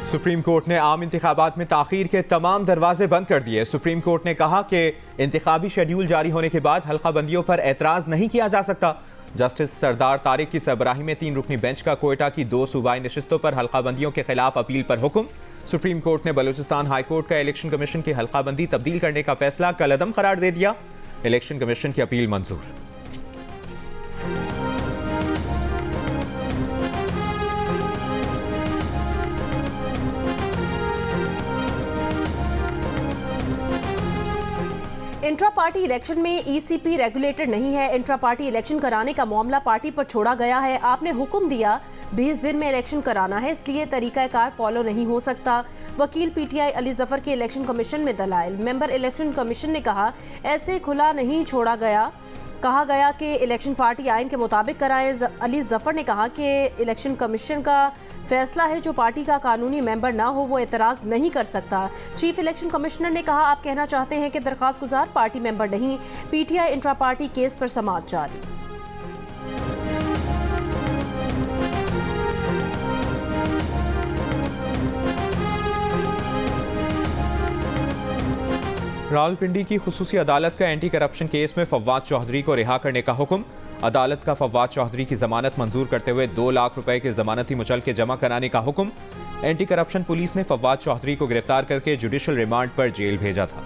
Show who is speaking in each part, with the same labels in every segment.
Speaker 1: Supreme court ने आम इंतखाबात में ताखीर के तमाम दरवाजे बंद कर दिए। सुप्रीम कोर्ट ने कहा कि इंतखाबी शेड्यूल जारी होने के बाद हल्का बंदियों पर एतराज नहीं किया जा सकता। जस्टिस सरदार तारिक की सरबराही में 3 रुकनी बेंच का कोयटा की 2 सूबाई नशिस्तों पर हल्का बंदियों के खिलाफ अपील पर हुक्म। सुप्रीम कोर्ट ने बलूचिस्तान हाई कोर्ट का इलेक्शन कमीशन की हल्का बंदी तब्दील करने का फैसला कलअदम करार दे दिया। इलेक्शन कमीशन की अपील मंजूर।
Speaker 2: इंट्रा पार्टी इलेक्शन में ईसीपी रेगुलेटेड नहीं है। इंट्रा पार्टी इलेक्शन कराने का मामला पार्टी पर छोड़ा गया है। आपने हुक्म दिया 20 दिन में इलेक्शन कराना है, इसलिए तरीकाकार फॉलो नहीं हो सकता। वकील पीटीआई अली जफर के इलेक्शन कमीशन में दलाइल। मेंबर इलेक्शन कमीशन ने कहा ऐसे खुला नहीं छोड़ा गया। कहा गया कि इलेक्शन पार्टी आइन के मुताबिक कराए। अली जफर ने कहा कि इलेक्शन कमीशन का फैसला है, जो पार्टी का कानूनी मेंबर ना हो वो एतराज़ नहीं कर सकता। चीफ इलेक्शन कमिश्नर ने कहा आप कहना चाहते हैं कि दरख्वास्त गुजार पार्टी मेंबर नहीं। पीटीआई इंट्रा पार्टी केस पर समाअत जारी।
Speaker 1: रावलपिंडी की खुसूसी अदालत का एंटी करप्शन केस में फव्वाद चौधरी को रिहा करने का हुक्म। अदालत का फव्वाद चौधरी की जमानत मंजूर करते हुए 2 लाख रुपए के जमानती मुचलके जमा कराने का हुक्म। एंटी करप्शन पुलिस ने फव्वाद चौधरी को गिरफ्तार करके जुडिशल रिमांड पर जेल भेजा था।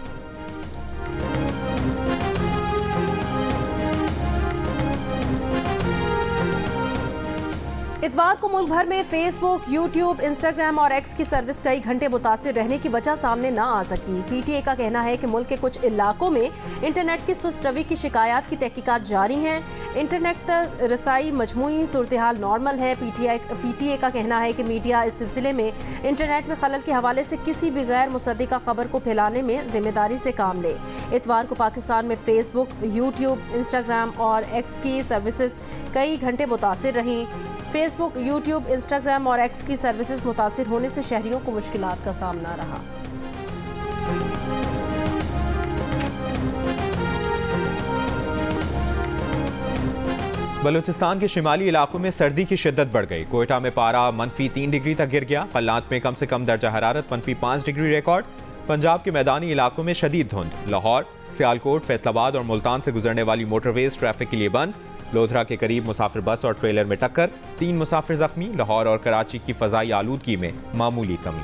Speaker 2: इतवार को मुल्क भर में फेसबुक, यूट्यूब, इंस्टाग्राम और एक्स की सर्विस कई घंटे मुतासिर रहने की वजह सामने ना आ सकी। पीटीए का कहना है कि मुल्क के कुछ इलाकों में इंटरनेट की सुस्त रवि की शिकायत की तहकीकात जारी हैं। इंटरनेट तक रसाई मजमूई सूरत हाल नॉर्मल है। पीटीए का कहना है कि मीडिया इस सिलसिले में इंटरनेट में खलल के हवाले से किसी भी गैर मुसद्दिका खबर को फैलाने में जिम्मेदारी से काम ले। इतवार को पाकिस्तान में फेसबुक, यूट्यूब, इंस्टाग्राम और एक्स की सर्विसेज कई घंटे मुतासिर रहीं। फेसबुक, यूट्यूब, इंस्टाग्राम और एक्स की सर्विसेज मुतासिर होने से शहरियों को मुश्किलात का सामना रहा।
Speaker 1: बलूचिस्तान के शिमाली इलाकों में सर्दी की शिद्दत बढ़ गई। कोयटा में पारा -3 डिग्री तक गिर गया। कल्लात में कम से कम दर्जा हरारत -5 डिग्री रिकॉर्ड। पंजाब के मैदानी इलाकों में शदीद धुंध। लाहौर, सियालकोट, फैसलाबाद और मुल्तान से गुजरने वाली मोटरवेज ट्रैफिक के लिए बंद। लोधरा के करीब मुसाफिर बस और ट्रेलर में टक्कर, 3 मुसाफिर जख्मी। लाहौर और कराची की फजाई आलूदगी में मामूली कमी।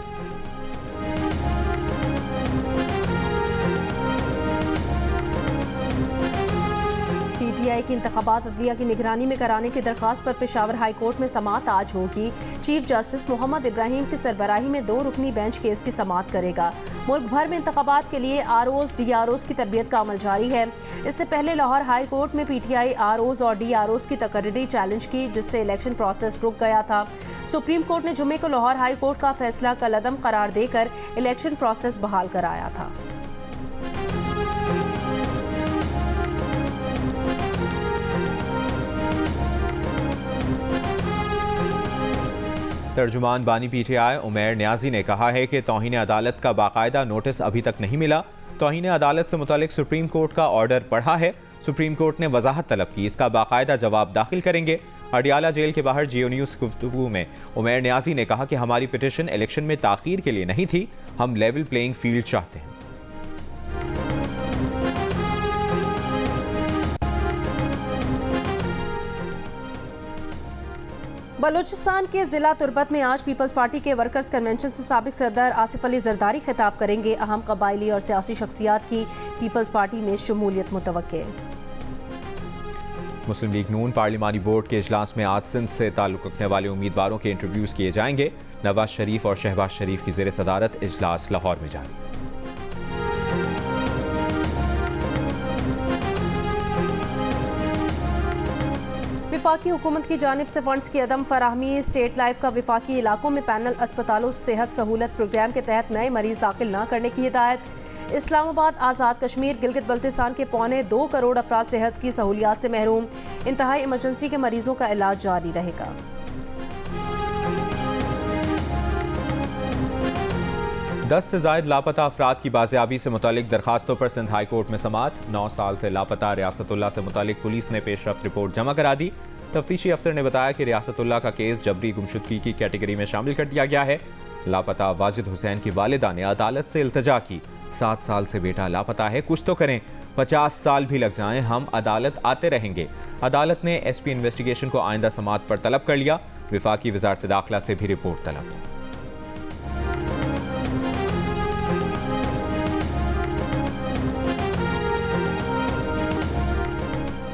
Speaker 2: पीटीआई की इंतखाबात अदलिया की निगरानी में कराने की दरख्वास्त पर पेशावर हाई कोर्ट में समाअत आज होगी। चीफ जस्टिस मोहम्मद इब्राहिम की सरबराही में 2 रुकनी बेंच केस की समाअत करेगा। मुल्क भर में इंतखाबात के लिए आरओज, डीआरओज की तरबियत का अमल जारी है। इससे पहले लाहौर हाई कोर्ट में पीटीआई आरओज और डीआरओज की तकर्री चैलेंज की, जिससे इलेक्शन प्रोसेस रुक गया था। सुप्रीम कोर्ट ने जुमे को लाहौर हाई कोर्ट का फैसला कलअदम करार देकर इलेक्शन प्रोसेस बहाल कराया था।
Speaker 1: तर्जुमान बानी पीटीआई उमैर न्याजी ने कहा है कि तौहीन अदालत का बाकायदा नोटिस अभी तक नहीं मिला। तौहीन अदालत से मुतालिक सुप्रीम कोर्ट का ऑर्डर पढ़ा है। सुप्रीम कोर्ट ने वजाहत तलब की, इसका बाकायदा जवाब दाखिल करेंगे। अडियाला जेल के बाहर जियो न्यूज़ की गुफ्तगू में उमैर न्याजी ने कहा कि हमारी पिटीशन इलेक्शन में ताखीर के लिए नहीं थी, हम लेवल प्लेइंग फील्ड चाहते हैं।
Speaker 2: बलूचिस्तान के जिला तुर्बत में आज पीपल्स पार्टी के वर्कर्स कन्वेंशन से साबिक सदर आसिफ अली जरदारी खिताब करेंगे। अहम कबायली और सियासी शख्सियात की पीपल्स पार्टी में शमूलियत मुतवक्के।
Speaker 1: मुस्लिम लीग नून पार्लिमानी बोर्ड के इजलास में आज सिंध से ताल्लुक रखने वाले उम्मीदवारों के इंटरव्यूज किए जाएंगे। नवाज शरीफ और शहबाज शरीफ की ज़ेर सदारत इजलास लाहौर में जारी।
Speaker 2: विफाकी हुकूमत की जानिब से फंड्स की अदम फराहमी। स्टेट लाइफ का विफाकी इलाकों में पैनल अस्पतालों सेहत सहूलत प्रोग्राम के तहत नए मरीज दाखिल न करने की हिदायत। इस्लामाबाद, आज़ाद कश्मीर, गिलगित बल्तिस्तान के 2.25 करोड़ अफराद सेहत की सहूलियात से महरूम। इंतहाई इमरजेंसी के मरीजों का इलाज जारी रहेगा।
Speaker 1: दस से जायद लापता अफराद की बाजियाबी से मुतालिक दरखास्तों पर सिंध हाई कोर्ट में समाअत। 9 साल से लापता रियासतुल्लाह से मुतालिक पुलिस ने पेशरफ्त रिपोर्ट जमा करा दी। तफ्तीशी अफसर ने बताया कि रियासतुल्लाह का केस जबरी गुमशुदगी की कैटेगरी में शामिल कर दिया गया है। लापता वाजिद हुसैन की वालिदा ने अदालत से इल्तजा की। 7 साल से बेटा लापता है, कुछ तो करें। 50 साल भी लग जाएं, हम अदालत आते रहेंगे। अदालत ने SP इन्वेस्टिगेशन को आइंदा समाअत पर तलब कर लिया। विफाकी वजारत दाखिला से भी रिपोर्ट तलब।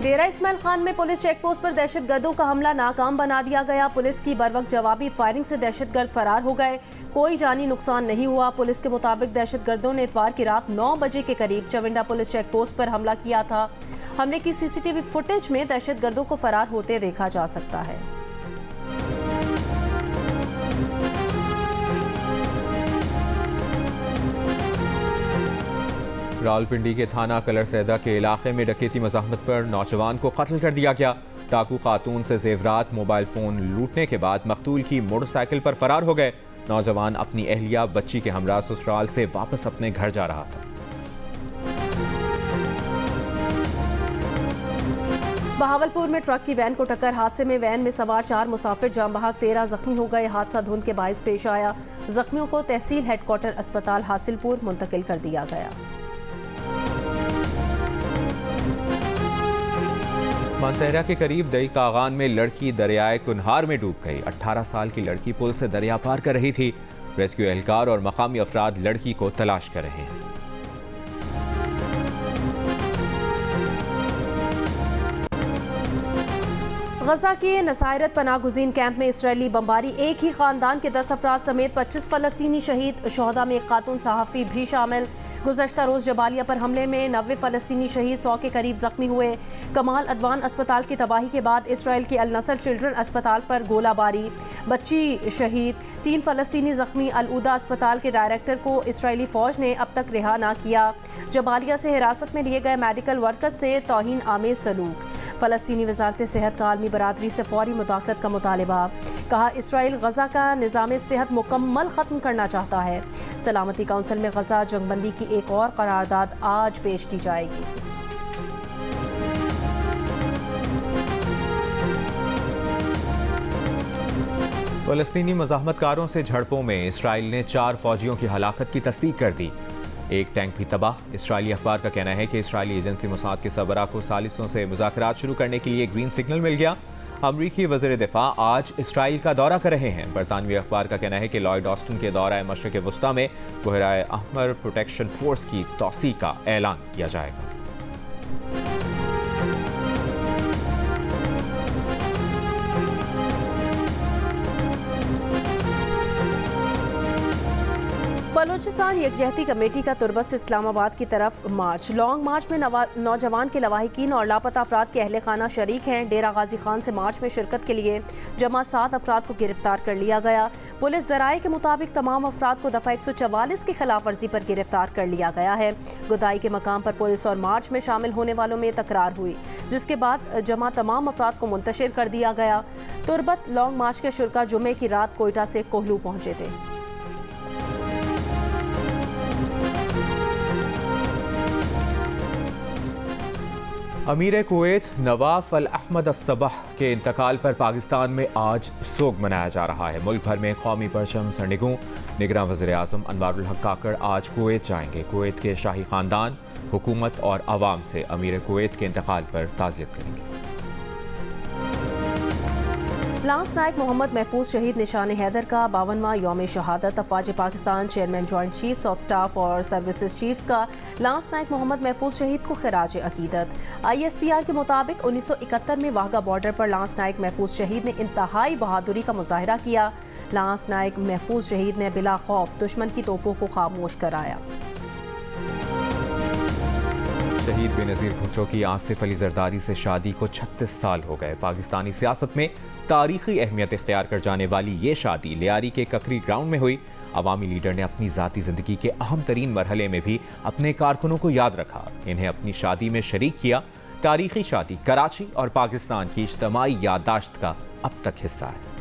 Speaker 2: डेरा इस्माइल खान में पुलिस चेकपोस्ट पर दहशतगर्दों का हमला नाकाम बना दिया गया। पुलिस की बरवक्त जवाबी फायरिंग से दहशतगर्द फरार हो गए। कोई जानी नुकसान नहीं हुआ। पुलिस के मुताबिक दहशतगर्दों ने इतवार की रात 9 बजे के करीब चविंडा पुलिस चेकपोस्ट पर हमला किया था। हमले की CCTV फुटेज में दहशतगर्दों को फरार होते देखा जा सकता है।
Speaker 1: रावलपिंडी के थाना कलर सैदा के इलाके में डकैती मज़ाहमत पर नौजवान को कत्ल कर दिया गया। डाकू खातून से जेवरात मोबाइल फ़ोन लूटने के बाद मकतूल की मोटरसाइकिल पर फरार हो गए। नौजवान अपनी अहलिया बच्ची के हमरा ससुराल से वापस अपने घर जा रहा था।
Speaker 2: बहावलपुर में ट्रक की वैन को टक्कर। हादसे में वैन में सवार 4 मुसाफिर जाम बहक 13 जख्मी हो गए। हादसा धुंध के बाइस पेश आया। जख्मियों को तहसील हेडक्वार्टर अस्पताल हासिलपुर मुंतकिल कर दिया गया।
Speaker 1: मानसहरा के करीब दई कागान में लड़की दरियाए कुनहार में डूब गई। 18 साल की लड़की पुल से दरिया पार कर रही थी। रेस्क्यू एहलकार और मकामी अफराद लड़की को तलाश कर रहे हैं।
Speaker 2: गजा के नसायरत पनागुजीन कैंप में इसराइली बमबारी। एक ही खानदान के 10 अफराद समेत 25 फलस्तीनी शहीद। शोहदा में एक खातून सहाफ़ी भी शामिल। गुज़श्ता रोज़ जबालिया पर हमले में 90 फलस्तीनी शहीद, 100 के करीब जख्मी हुए। कमाल अदवान अस्पताल की तबाही के बाद इसराइल के अल नसर चिल्ड्रन अस्पताल पर गोलाबारी। बच्ची शहीद, 3 फलस्तीनी जख्मी। अल उदा अस्पताल के डायरेक्टर को इसराइली फ़ौज ने अब तक रिहा ना किया। जबालिया से हिरासत में लिए गए मेडिकल वर्कर्स से तौहीन आमेज सलूक। फ़लस्तीनी वज़ारत सेहत का आलमी बरादरी से फौरी मुदाखलत का मुतालबा। कहा, इसराइल गजा का निज़ाम सेहत मुकम्मल ख़त्म करना चाहता है। सलामती काउंसिल में गजा जंगबंदी की एक और करारदाद आज पेश की जाएगी।
Speaker 1: फ़लस्तीनी मज़ाहमतकारों से झड़पों में इसराइल ने 4 फौजियों की हलाकत की तस्दीक कर दी। एक टैंक भी तबाह। इसराइली अखबार का कहना है कि इसराइली एजेंसी मोसाद के सरबराह को सालिसों से मुज़ाकरात शुरू करने के लिए ग्रीन सिग्नल मिल गया। अमरीकी वज़ीर दिफा आज इसराइल का दौरा कर रहे हैं। बरतानवी अखबार का कहना है कि लॉयड ऑस्टिन के दौरा मशरिक़ वस्ता में बहराए अहमर प्रोटेक्शन फोर्स की तौसी का ऐलान किया जाएगा।
Speaker 2: बलूचिस्तान यकजहती कमेटी का तुर्बत से इस्लामाबाद की तरफ मार्च। लॉन्ग मार्च में नौजवान के लवाहिकीन और लापता अफराद के अहले खाना शरीक हैं। डेरा गाजी खान से मार्च में शिरकत के लिए जमा 7 अफराद को गिरफ्तार कर लिया गया। पुलिस ज़राए के मुताबिक तमाम अफराद को दफ़ा 144 की खिलाफ वर्जी पर गिरफ्तार कर लिया गया है। गुदाई के मकाम पर पुलिस और मार्च में शामिल होने वालों में तकरार हुई, जिसके बाद जमा तमाम अफराद को मुंतशिर कर दिया गया। तुर्बत लॉन्ग मार्च के शुरका जुमे की रात कोयटा से कोहलू पहुंचे थे।
Speaker 1: अमीर कुवैत नवाफ अल अहमद अस्सबाह के इंतकाल पर पाकिस्तान में आज सोग मनाया जा रहा है। मुल्क भर में कौमी परचम सरनिगूं। निगरान वज़ीर आज़म अनवारुल हक काकड़ आज कुवैत जाएंगे। कुवैत के शाही खानदान, हुकूमत और अवाम से अमीर कुवैत के इंतकाल पर ताज़ियत करेंगे।
Speaker 2: लांस नायक मोहम्मद महफूज शहीद निशान हैदर का 52वां यौम शहादत। अफवाज Pakistan chairman joint chiefs of staff और सर्विसेज चीफ्स का लांस नायक मोहम्मद महफूज शहीद को खिराज अकीदत। ISPR के मुताबिक 1971 में वाघा बॉर्डर पर लांस नायक महफूज शहीद ने इंतहाई बहादुरी का मुजाहरा किया। लांस नायक महफूज शहीद ने बिला खौफ दुश्मन की तोपों को खामोश कराया।
Speaker 1: शहीद बेनज़ीर भुट्टो की आसिफ अली जरदारी से शादी को 36 साल हो गए। पाकिस्तानी सियासत में तारीखी अहमियत इख्तियार कर जाने वाली ये शादी लियारी के ककरी ग्राउंड में हुई। अवामी लीडर ने अपनी ज़ाती ज़िंदगी के अहम तरीन मरहले में भी अपने कारकुनों को याद रखा, इन्हें अपनी शादी में शरीक किया। तारीखी शादी कराची और पाकिस्तान की इज्तिमाई याददाश्त का अब तक हिस्सा है।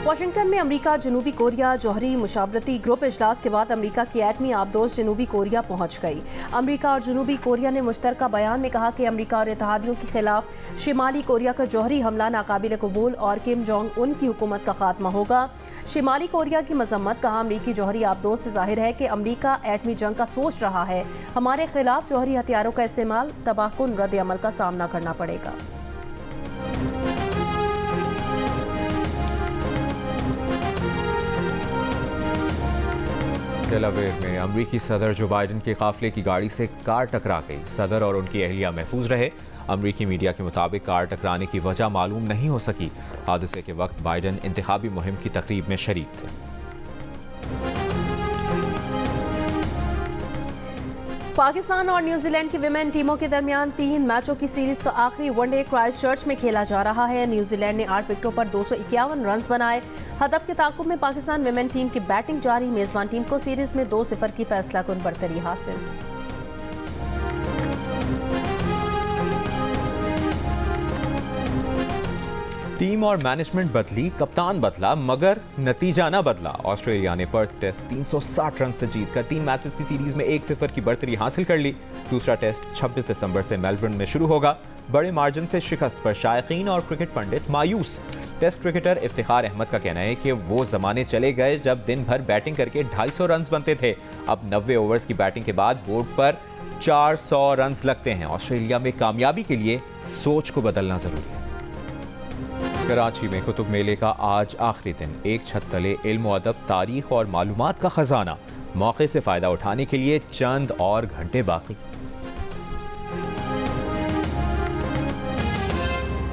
Speaker 2: वाशिंगटन में अमेरिका जनूबी कोरिया जौहरी मुशावरती ग्रुप इजलास के बाद अमेरिका की एटमी आबदोज जनूबी कोरिया पहुंच गई। अमेरिका और जनूबी कोरिया ने मुश्तरका बयान में कहा कि अमेरिका और इत्तेहादियों के खिलाफ शिमाली कोरिया का जौहरी हमला नाकाबिल कबूल और किम जोंग उन की हुकूमत का खात्मा होगा। शिमाली कोरिया की मजम्मत कहा, अमेरिकी जौहरी आबदोज से जाहिर है कि अमेरिका एटमी जंग का सोच रहा है। हमारे खिलाफ जौहरी हथियारों का इस्तेमाल तबाहकुन रद्द अमल का सामना करना पड़ेगा।
Speaker 1: डेलावेयर में अमरीकी सदर जो बाइडन के काफिले की गाड़ी से कार टकरा गई। सदर और उनकी अहलिया महफूज रहे। अमरीकी मीडिया के मुताबिक कार टकराने की वजह मालूम नहीं हो सकी। हादसे के वक्त बाइडन इंतखाबी मुहिम की तकरीब में शरीक थे।
Speaker 2: पाकिस्तान और न्यूजीलैंड की विमेन टीमों के दरमियान 3 मैचों की सीरीज का आखिरी वनडे क्राइस्टचर्च में खेला जा रहा है। न्यूजीलैंड ने 8 विकेटों पर 251 रन बनाए। हदफ के ताकुब में पाकिस्तान विमेन टीम की बैटिंग जारी। मेजबान टीम को सीरीज में 2-0 की फैसलाकुन बढ़तरी हासिल।
Speaker 1: टीम और मैनेजमेंट बदली, कप्तान बदला, मगर नतीजा न बदला। ऑस्ट्रेलिया ने पर्थ टेस्ट 360 रन से जीतकर 3 मैचेस की सीरीज में 1-0 की बढ़तरी हासिल कर ली। दूसरा टेस्ट 26 दिसंबर से मेलबर्न में शुरू होगा। बड़े मार्जिन से शिकस्त पर शायकीन और क्रिकेट पंडित मायूस। टेस्ट क्रिकेटर इफ्तिखार अहमद का कहना है कि वो जमाने चले गए जब दिन भर बैटिंग करके 250 रन बनते थे। अब 90 ओवर्स की बैटिंग के बाद बोर्ड पर 400 रन लगते हैं। ऑस्ट्रेलिया में कामयाबी के लिए सोच को बदलना जरूरी है। कराची में कुतुब मेले का आज आखिरी दिन। एक छत तले इल्म, अदब, तारीख और मालूमात का खजाना। मौके से फायदा उठाने के लिए चंद और घंटे बाकी।